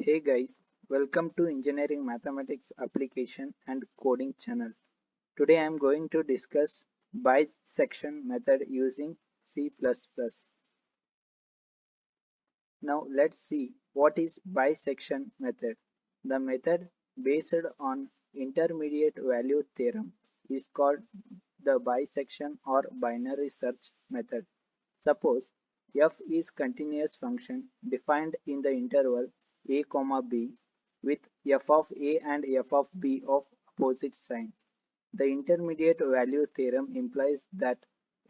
Hey guys, welcome to Engineering Mathematics Application and Coding channel. Today I am going to discuss bisection method using C++. Now let's see what is bisection method. The method based on intermediate value theorem is called the bisection or binary search method. Suppose f is continuous function defined in the interval a comma b with f of a and f of b of opposite sign. The intermediate value theorem implies that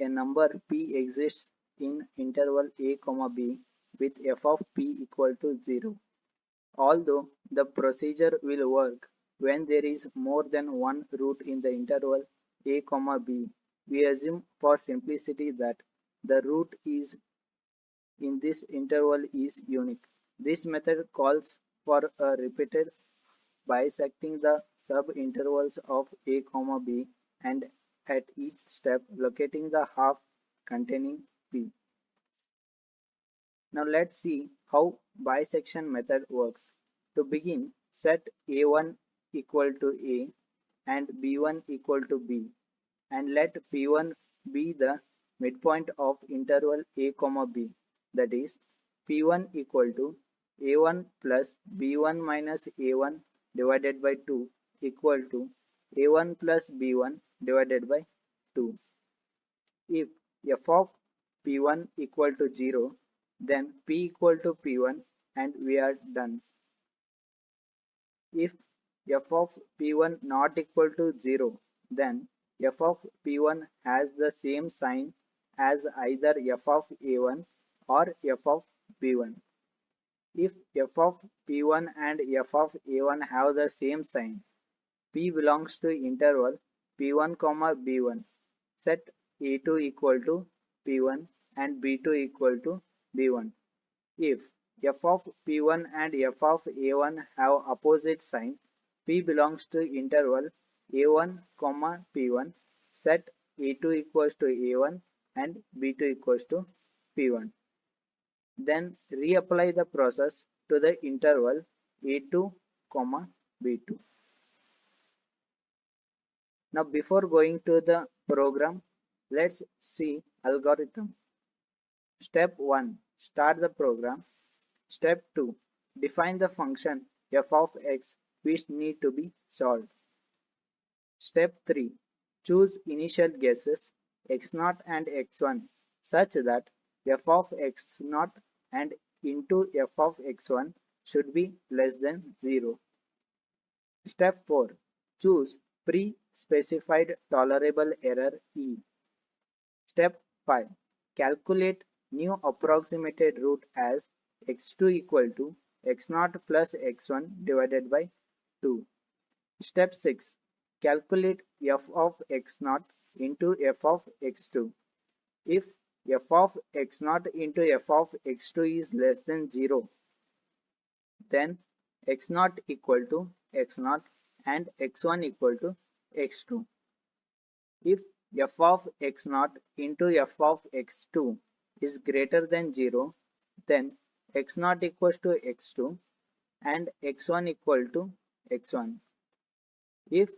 a number p exists in interval a comma b with f of p equal to 0. Although the procedure will work when there is more than one root in the interval a comma b, we assume for simplicity that the root is in this interval is unique. This method calls for a repeated bisecting the subintervals of a comma b and at each step locating the half containing p. Now let's see how bisection method works. To begin, set a1 equal to a and b1 equal to b and let p1 be the midpoint of interval a comma b, that is p1 equal to a1 plus b1 minus a1 divided by 2 equal to a1 plus b1 divided by 2. If f of p1 equal to 0, then p equal to p1 and we are done. If f of p1 not equal to 0, then f of p1 has the same sign as either f of a1 or f of b1. If f of p1 and f of a1 have the same sign, p belongs to interval p1 comma b1. Set a2 equal to p1 and b2 equal to b1. If f of p1 and f of a1 have opposite sign, p belongs to interval a1 comma p1. Set a2 equals to a1 and b2 equals to p1. Then reapply the process to the interval a2 comma b2. Now before going to the program, let's see algorithm. Step 1. Start the program. Step 2. Define the function f of x which need to be solved. Step 3. Choose initial guesses x0 and x1 such that f of x0 and into f of x1 should be less than 0. Step 4. Choose pre-specified tolerable error E. Step 5. Calculate new approximated root as x2 equal to x0 plus x1 divided by 2. Step 6. Calculate f of x0 into f of x2. If f of x0 into f of x2 is less than 0, then x0 equal to x0 and x1 equal to x2. If f of x0 into f of x2 is greater than 0, then x0 equals to x2 and x1 equal to x1. If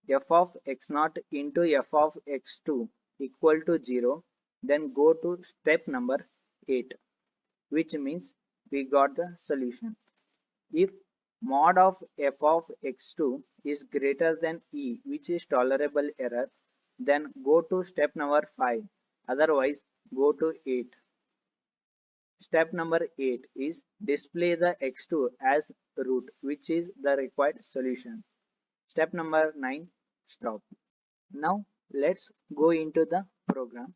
f of x0 into f of x2 equal to 0, then go to step number 8, which means we got the solution. If mod of f of x2 is greater than e, which is tolerable error, then go to step number 5, otherwise go to 8. Step number 8 is display the x2 as root, which is the required solution. Step number 9, stop. Now let's go into the program.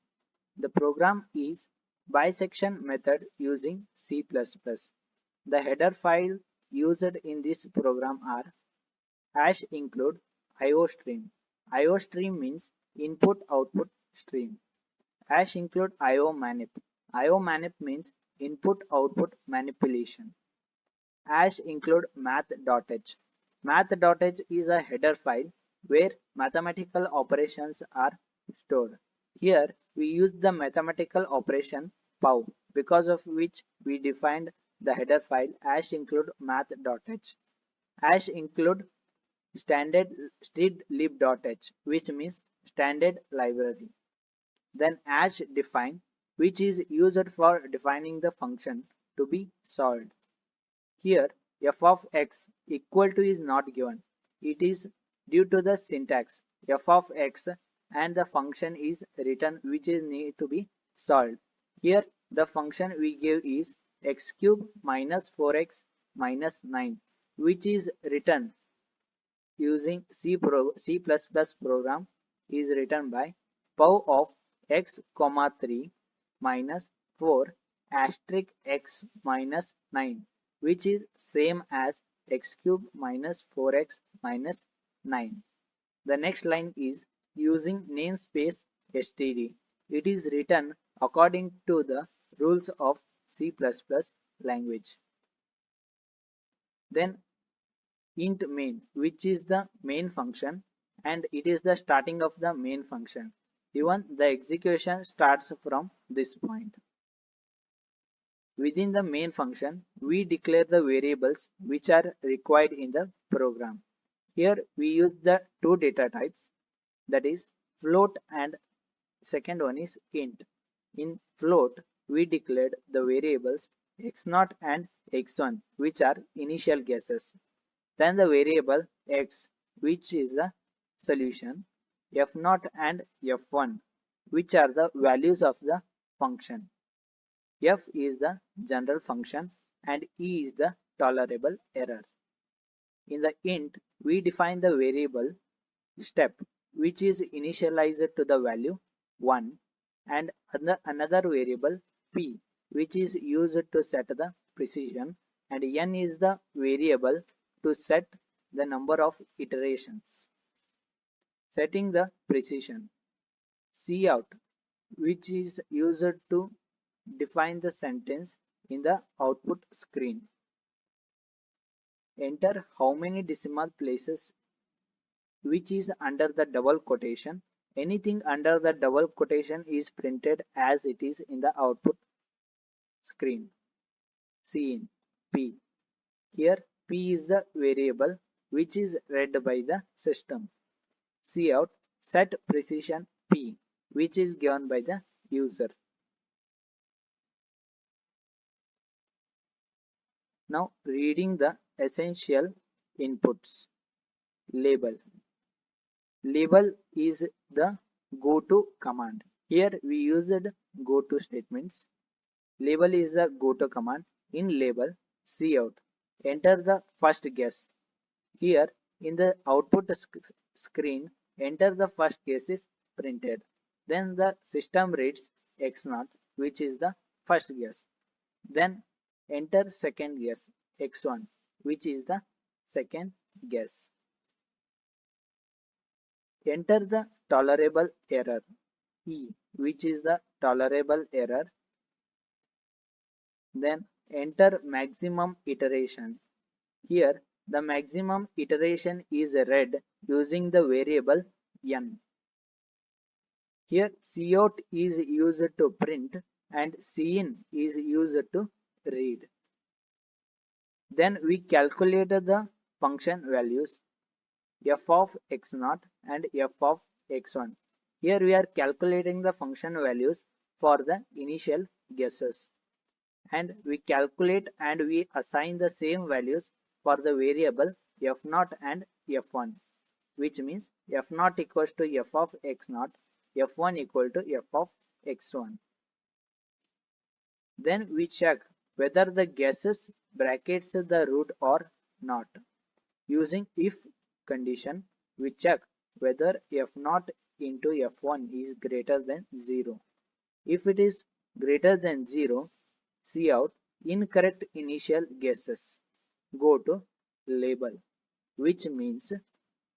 The program is bisection method using C++. The header file used in this program are hash include iostream. Iostream means input output stream. Hash include iomanip. Iomanip means input output manipulation. Hash include math.h. Math.h is a header file where mathematical operations are stored. Here we use the mathematical operation pow, because of which we defined the header file #include math.h. #include stdlib.h, which means standard library. Then #define, which is used for defining the function to be solved. Here f of x equal to is not given. It is due to the syntax f of x and the function is written which is need to be solved. Here the function we give is x cube minus 4x minus 9, which is written using C++ program, is written by pow of x comma 3 minus 4 asterisk x minus 9, which is same as x cube minus 4x minus 9. The next line is using namespace std. It is written according to the rules of C++ language. Then int main, which is the main function, and it is the starting of the main function. Even the execution starts from this point. Within the main function, we declare the variables which are required in the program. Here we use the two data types, that is float and second one is int. In float, we declared the variables x0 and x1, which are initial guesses. Then the variable x, which is the solution, f0 and f1, which are the values of the function. F is the general function and E is the tolerable error. In the int, we define the variable step, which is initialized to the value 1, and another variable p, which is used to set the precision, and n is the variable to set the number of iterations. Setting the precision. Cout, which is used to define the sentence in the output screen. Enter how many decimal places, which is under the double quotation. Anything under the double quotation is printed as it is in the output screen. Cin p. Here p is the variable which is read by the system. Cout set precision p, which is given by the user. Now reading the essential inputs. Label. Label is the goto command. Here we used goto statements. Label is a goto command. In label, cout, enter the first guess. Here in the output screen, enter the first guess is printed. Then the system reads x0, which is the first guess. Then enter second guess x1, which is the second guess. Enter the tolerable error E, which is the tolerable error. Then enter maximum iteration. Here the maximum iteration is read using the variable n. Here cout is used to print and cin is used to read. Then we calculate the function values f of x0 and f of x1. Here we are calculating the function values for the initial guesses, and we calculate and we assign the same values for the variable f0 and f1, which means f0 equals to f of x0, f1 equal to f of x1. Then we check whether the guesses brackets the root or not. Using if condition, we check whether f0 into f1 is greater than 0. If it is greater than 0, cout incorrect initial guesses. Go to label, which means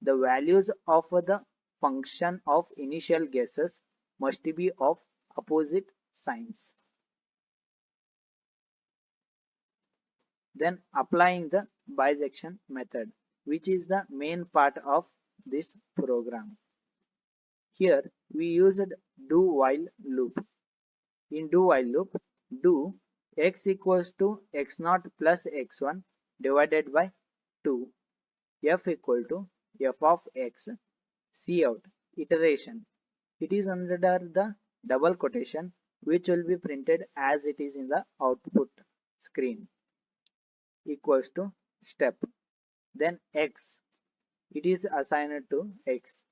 the values of the function of initial guesses must be of opposite signs. Then applying the bisection method, which is the main part of this program. Here we used do while loop. In do while loop, do x equals to x0 plus x1 divided by 2. F equal to f of x. Cout iteration. It is under the double quotation which will be printed as it is in the output screen equals to step. Then x. It is assigned to x.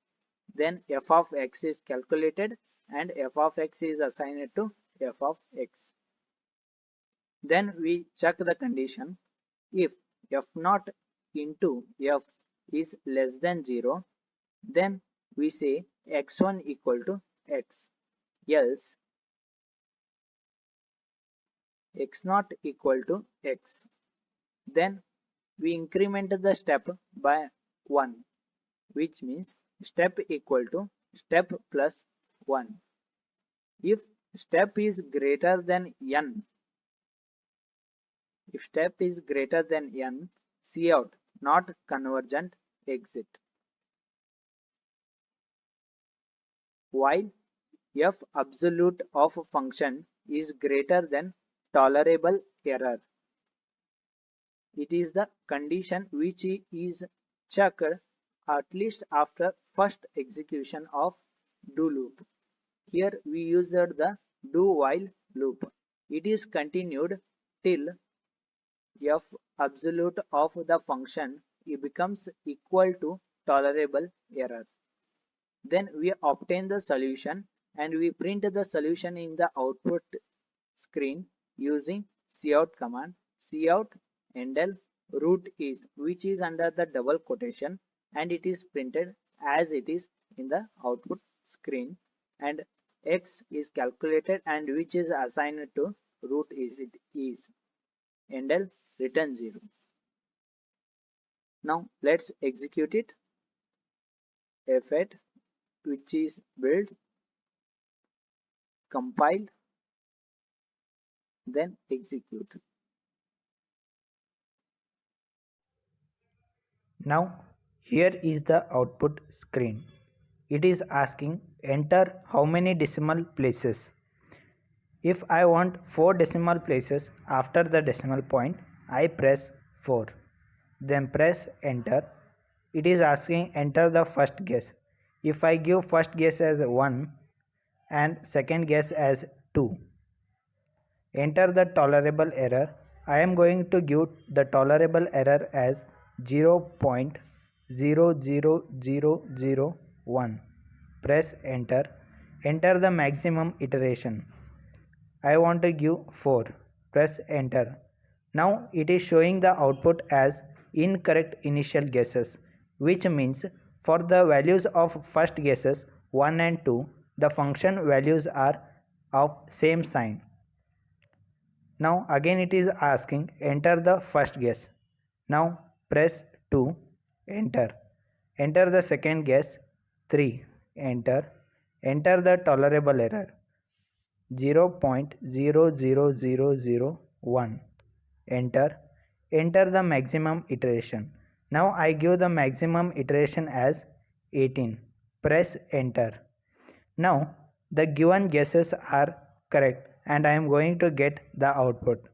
Then f of x is calculated and f of x is assigned to f of x. Then we check the condition. If f naught into f is less than 0, then we say x1 equal to x. Else x naught equal to x. Then we increment the step by 1, which means step equal to step plus 1. If step is greater than n, if step is greater than n, cout not convergent exit. While f absolute of a function is greater than tolerable error. It is the condition which is checked at least after first execution of do loop. Here we used the do while loop. It is continued till f absolute of the function becomes equal to tolerable error. Then we obtain the solution and we print the solution in the output screen using cout command. Cout endl root is, which is under the double quotation, and it is printed as it is in the output screen, and x is calculated and which is assigned to root is it is endl return 0. Now let's execute it. F8 which is build, compile, then execute. Now here is the output screen. It is asking enter how many decimal places. If I want 4 decimal places after the decimal point, I press 4. Then press enter. It is asking enter the first guess. If I give first guess as 1 and second guess as 2, enter the tolerable error. I am going to give the tolerable error as 0.00001. Press enter. Enter the maximum iteration. I want to give 4. Press enter. Now it is showing the output as incorrect initial guesses, which means for the values of first guesses 1 and 2, the function values are of same sign. Now again it is asking enter the first guess. Now press 2, enter. Enter the second guess 3, enter. Enter the tolerable error 0.00001. Enter. Enter the maximum iteration. Now I give the maximum iteration as 18. Press enter. Now the given guesses are correct and I am going to get the output.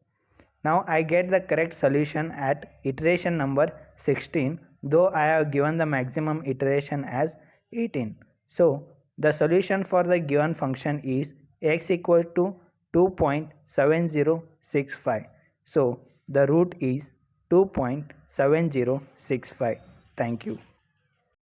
Now I get the correct solution at iteration number 16, though I have given the maximum iteration as 18. So the solution for the given function is x equal to 2.7065. So the root is 2.7065. Thank you.